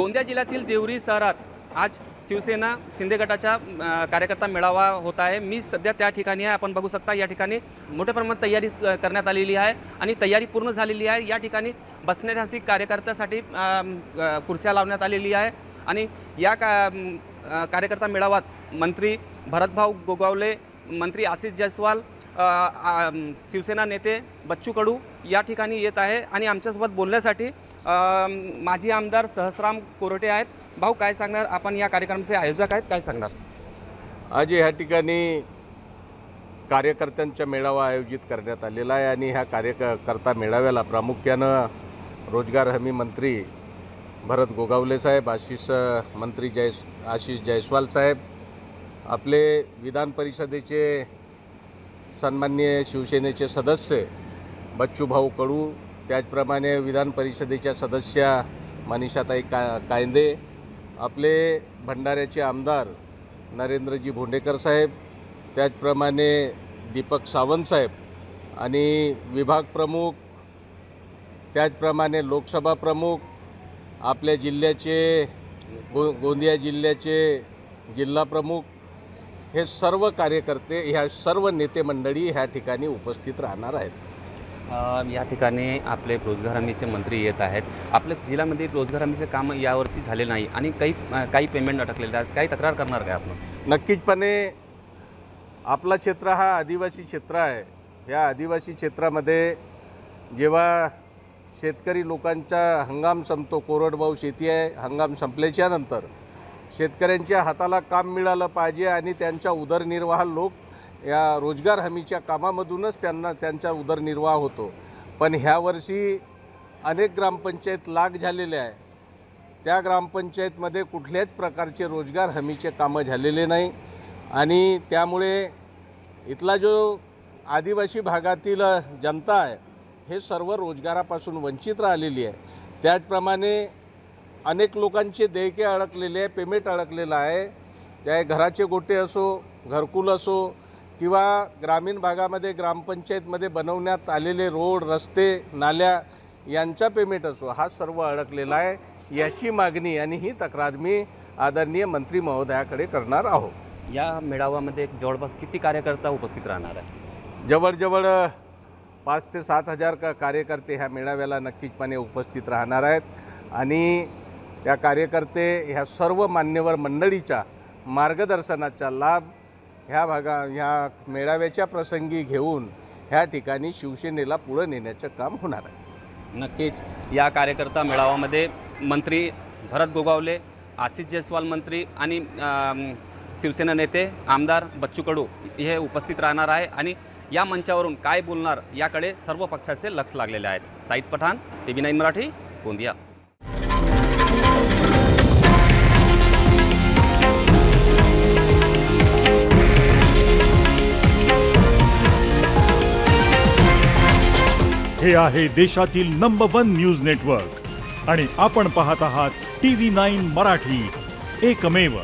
गोंदिया जिल्ह्यातील देवरी शहरात आज शिवसेना शिंदे गटाचा कार्यकर्ता मेळावा होत आहे। मी सध्या त्या ठिकाणी आहे। आपण बघू शकता या ठिकाणी मोठ्या प्रमाणात तयारी करण्यात आलेली आहे आणि तयारी पूर्ण झालेली आहे। या ठिकाणी बसण्यासाठी कार्यकर्त्यासाठी खुर्च्या लावण्यात आलेली आहे आणि या कार्यकर्ता मेळाव्यात मंत्री भरतभाऊ गोगावले, मंत्री आशिष जयस्वाल, शिवसेना नेते बच्चू कडू या ठिकाणी येत आहे आणि आमच्यासोबत बोलण्यासाठी माजी आमदार सहस्राम कोरटे आहेत। भाऊ, काय सांगणार? आपण या कार्यक्रमाचे आयोजक आहेत, काय सांगणार? आज या ठिकाणी कार्यकर्त्यांचा मेळावा आयोजित करण्यात आलेला आहे आणि ह्या कार्यकर्ता मेळाव्याला प्रामुख्यानं रोजगार हमी मंत्री भरत गोगावले साहेब, मंत्री आशिष जयस्वाल साहेब, आपले विधान परिषदेचे सन्माननीय शिवसेनेचे सदस्य बच्चूभाऊ कडू, त्याचप्रमाणे विधान परिषदेच्या सदस्या मनीषाताई कायंदे, आपले भंडाऱ्याचे आमदार नरेंद्रजी भोंडेकर साहेब, त्याचप्रमाणे दीपक सावंत साहेब आणि विभाग प्रमुख, त्याचप्रमाणे लोकसभा प्रमुख, आपल्या जिल्ह्याचे गोंदिया जिल्ह्याचे जिल्हा प्रमुख, हे सर्व कार्यकर्ते, ह्या सर्व नेते मंडळी ह्या ठिकाणी उपस्थित राहणार आहेत। या ठिकाणी आपले रोजगार हमीचे मंत्री येत आहेत। आपल्या जिल्ह्यामध्ये रोजगार हमीचे काम यावर्षी झाले नाही आणि काही पेमेंट अटकलेले आहेत, काही तक्रार करणार काय आपण? नक्कीचपणे आपला क्षेत्र हा आदिवासी क्षेत्र आहे। या आदिवासी क्षेत्रामध्ये जेव्हा शेतकरी लोकांचा हंगाम संपतो, कोरडवाहू शेती आहे, हंगाम संपल्याच्या नंतर शेतकऱ्यांच्या हाताला काम मिळालं पाहिजे आणि त्यांचा उदरनिर्वाह लोक या रोजगार हमीच्या कामामधूनच त्यांचा उदरनिर्वाह होतो। पण ह्या वर्षी अनेक ग्रामपंचायत लाग झालेले आहे, त्या ग्रामपंचायतमध्ये कुठल्याच प्रकारचे रोजगार हमीचे कामं झालेले नाही आणि त्यामुळे इथला जो आदिवासी भागातील जनता आहे हे सर्व रोजगारापासून वंचित राहिलेली आहे। त्याचप्रमाणे अनेक लोकांचे देयके अडकलेले आहे, पेमेंट अडकलेलं आहे, चाहे घराचे गोटे असो, घरकुल असो किंवा ग्रामीण भागामध्ये ग्रामपंचायतमध्ये बनवण्यात आलेले रोड, रस्ते, नाल्या यांचा पेमेंट असो, हा सर्व अडकलेला आहे। याची मागणी आणि ही तक्रार मी आदरणीय मंत्री महोदयाकडे करणार आहोत। या मेळाव्यामध्ये जवळपास किती कार्यकर्ता उपस्थित राहणार आहे? जवळजवळ 5 ते 7 हजार कार्यकर्ते ह्या मेळाव्याला नक्कीचपणे उपस्थित राहणार आहेत आणि त्या कार्यकर्ते ह्या सर्व मान्यवर मंडळीच्या मार्गदर्शनाचा लाभ ह्या मेळाव्याच्या प्रसंगी घेऊन ह्या ठिकाणी शिवसेनेला पुढे नेण्याचं काम होणार आहे। नक्कीच या कार्यकर्ता मेळाव्यामध्ये मंत्री भरत गोगावले, आशिष जयस्वाल मंत्री आणि शिवसेना नेते आमदार बच्चू कडू हे उपस्थित राहणार आहे आणि या मंचावरून काय बोलणार याकडे सर्व पक्षाचे लक्ष लागलेले आहेत। साईद पठाण, TV9 मराठी, गोंदिया। हे आहे देशातील नंबर 1 न्यूज नेटवर्क आणि आपण पाहत आहात TV9 मराठी, एकमेव।